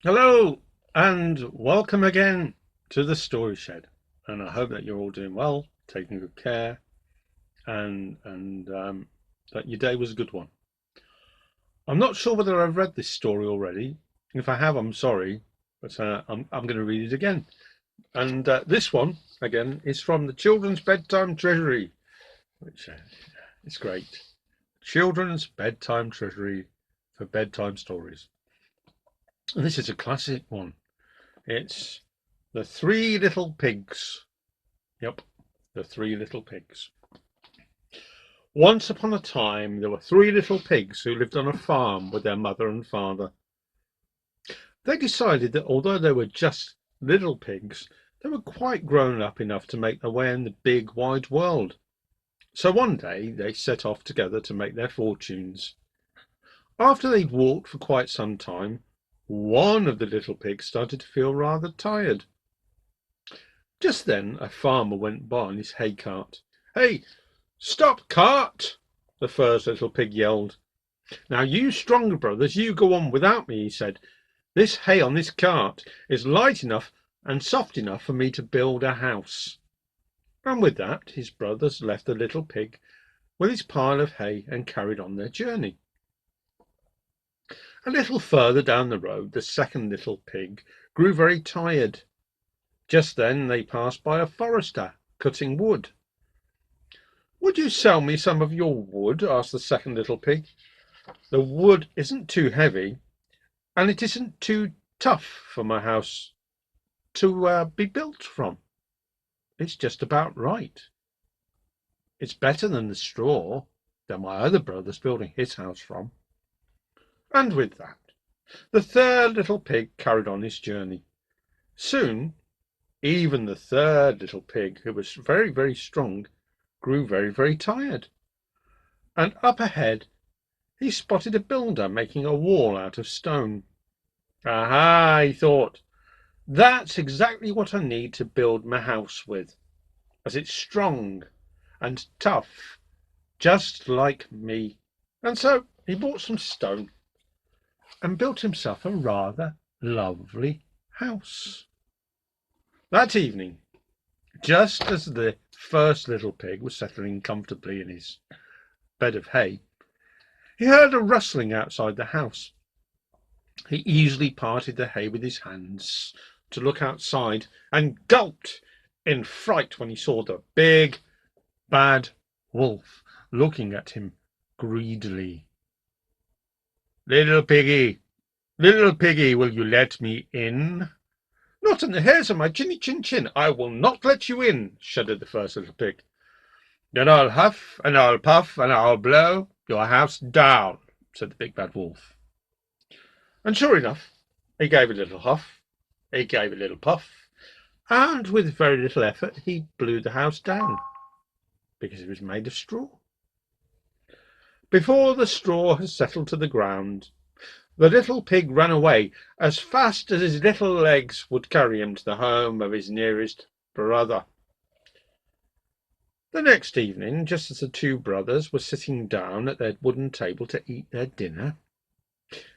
Hello and welcome again to the Story Shed. And I hope that you're all doing well, taking good care, and that your day was a good one. I'm not sure whether I've read this story already. If I have, I'm sorry, but I'm going to read it again. And this one again is from the Children's Bedtime Treasury, which is great. Children's Bedtime Treasury for bedtime stories. And this is a classic one. It's The Three Little Pigs. Yep, The Three Little Pigs. Once upon a time, there were three little pigs who lived on a farm with their mother and father. They decided that although they were just little pigs, they were quite grown up enough to make their way in the big wide world. So one day they set off together to make their fortunes. After they'd walked for quite some time, one of the little pigs started to feel rather tired. Just then a farmer went by on his hay cart. "Hey, stop, cart!" the first little pig yelled. "Now, you stronger brothers, you go on without me," he said. "This hay on this cart is light enough and soft enough for me to build a house." And with that, his brothers left the little pig with his pile of hay and carried on their journey. A little further down the road, the second little pig grew very tired. Just then they passed by a forester cutting wood. "Would you sell me some of your wood?" asked the second little pig. "The wood isn't too heavy, and it isn't too tough for my house to be built from. It's just about right. It's better than the straw that my other brother's building his house from." And with that, the third little pig carried on his journey. Soon, even the third little pig, who was very, very strong, grew very, very tired. And up ahead, he spotted a builder making a wall out of stone. "Aha," he thought, "that's exactly what I need to build my house with, as it's strong and tough, just like me." And so he bought some stone and built himself a rather lovely house. That evening, just as the first little pig was settling comfortably in his bed of hay, he heard a rustling outside the house. He easily parted the hay with his hands to look outside and gulped in fright when he saw the big, bad wolf looking at him greedily. Little piggy, will you let me in?" "Not on the hairs of my chinny chin chin, I will not let you in," shuddered the first little pig. "Then I'll huff and I'll puff and I'll blow your house down," said the big bad wolf. And sure enough, he gave a little huff, he gave a little puff, and with very little effort he blew the house down, because it was made of straw. Before the straw had settled to the ground, the little pig ran away as fast as his little legs would carry him to the home of his nearest brother. The next evening, just as the two brothers were sitting down at their wooden table to eat their dinner,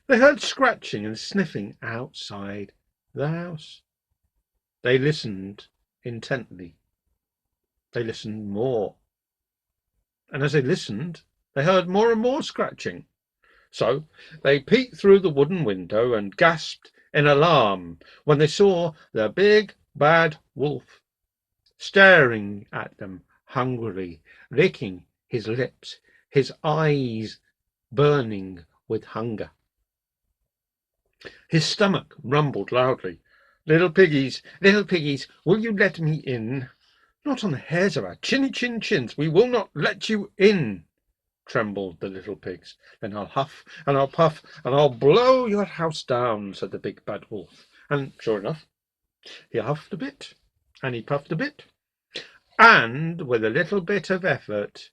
they heard scratching and sniffing outside the house. They listened intently. They listened more. And as they listened, they heard more and more scratching. So they peeked through the wooden window and gasped in alarm when they saw the big bad wolf staring at them hungrily, licking his lips, his eyes burning with hunger. His stomach rumbled loudly. Little piggies, will you let me in?" "Not on the hairs of our chinny chin chins, we will not let you in," trembled the little pigs. "Then I'll huff and I'll puff and I'll blow your house down," said the big bad wolf. And sure enough, he huffed a bit and he puffed a bit, and with a little bit of effort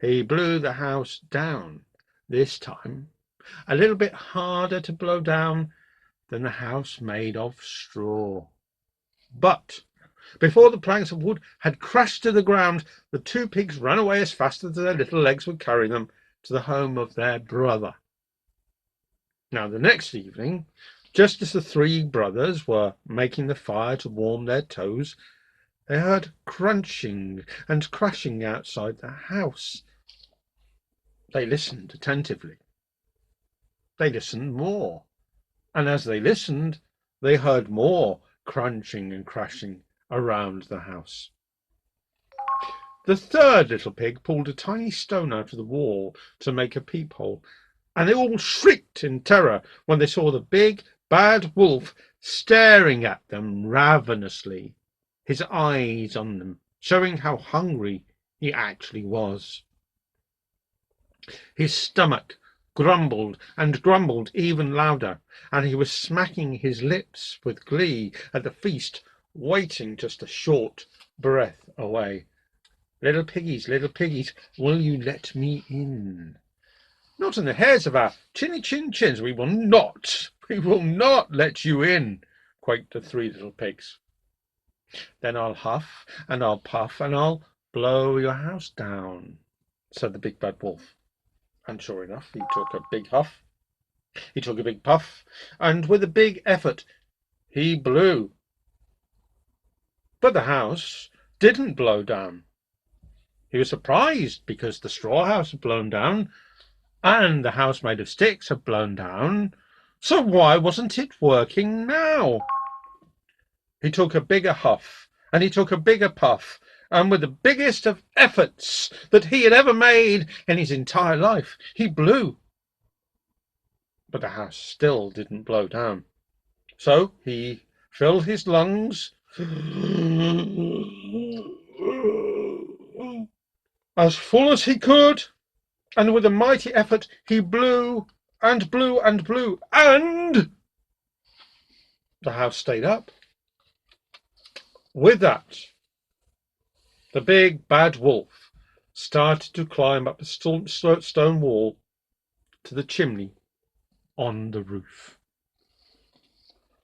he blew the house down, this time a little bit harder to blow down than the house made of straw. But before the planks of wood had crashed to the ground, the two pigs ran away as fast as their little legs would carry them to the home of their brother. Now, the next evening, Just as the three brothers were making the fire to warm their toes, they heard crunching and crashing outside the house. They listened attentively. They listened more, and as they listened, they heard more crunching and crashing around the house. The third little pig pulled a tiny stone out of the wall to make a peephole, and they all shrieked in terror when they saw the big, bad wolf staring at them ravenously, his eyes on them, showing how hungry he actually was. His stomach grumbled and grumbled even louder, and he was smacking his lips with glee at the feast, waiting just a short breath away. Little piggies, will you let me in? Not on the hairs of our chinny chin chins, we will not let you in, quaked the three little pigs. Then I'll huff and I'll puff and I'll blow your house down, said the big bad wolf. And sure enough, he took a big huff, he took a big puff, and with a big effort, he blew. But the house didn't blow down. He was surprised because the straw house had blown down and the house made of sticks had blown down. So why wasn't it working now? He took a bigger huff and he took a bigger puff, and with the biggest of efforts that he had ever made in his entire life, he blew. But the house still didn't blow down. So he filled his lungs as full as he could, and with a mighty effort he blew and blew and blew, and the house stayed up. With that, the big bad wolf started to climb up the stone wall to the chimney on the roof.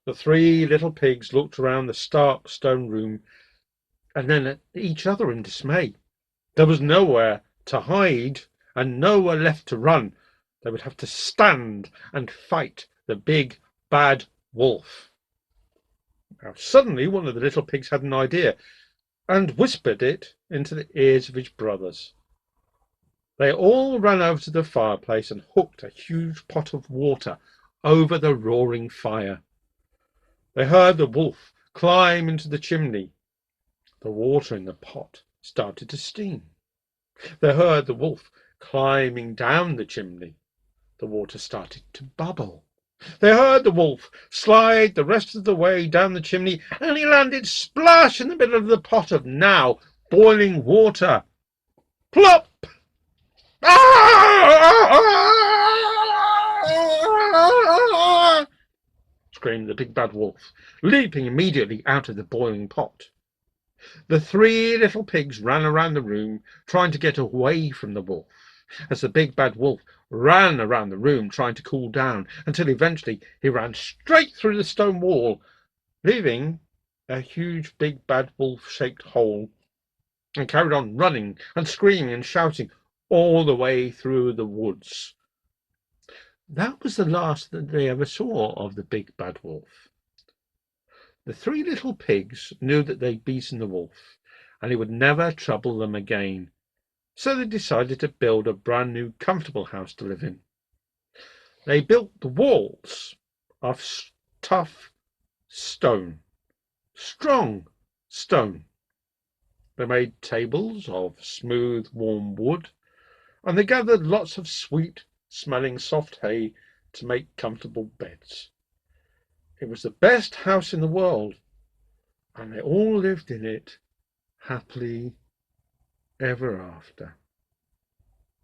The three little pigs looked around the stark stone room and then at each other in dismay. There was nowhere to hide and nowhere left to run. They would have to stand and fight the big bad wolf. Now suddenly one of the little pigs had an idea and whispered it into the ears of his brothers. They all ran over to the fireplace and hooked a huge pot of water over the roaring fire. They heard the wolf climb into the chimney. The water in the pot started to steam. They heard the wolf climbing down the chimney. The water started to bubble. They heard the wolf slide the rest of the way down the chimney, and he landed splash in the middle of the pot of now boiling water. Plop! Screamed the big bad wolf, leaping immediately out of the boiling pot. The three little pigs ran around the room, trying to get away from the wolf, as the big bad wolf ran around the room, trying to cool down, until eventually he ran straight through the stone wall, leaving a huge big bad wolf-shaped hole, and carried on running and screaming and shouting all the way through the woods. That was the last that they ever saw of the big bad wolf. The three little pigs knew that they'd beaten the wolf, and he would never trouble them again. So they decided to build a brand new comfortable house to live in. They built the walls of tough stone, strong stone. They made tables of smooth, warm wood, and they gathered lots of sweet smelling soft hay to make comfortable beds. It was the best house in the world, and they all lived in it happily ever after.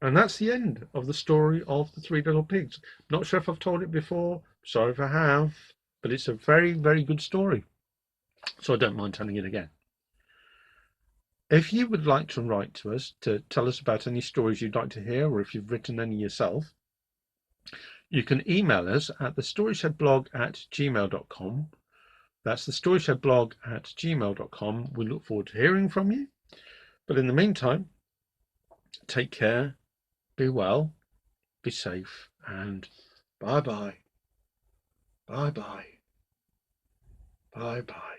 And that's the end of the story of the three little pigs. Not sure if I've told it before, sorry if I have, but it's a very, very good story, so I don't mind telling it again. If you would like to write to us to tell us about any stories you'd like to hear, or if you've written any yourself, you can email us at thestoryshed@gmail.com. That's thestoryshed@gmail.com. We look forward to hearing from you. But in the meantime, take care, be well, be safe, and bye-bye. Bye bye. Bye bye.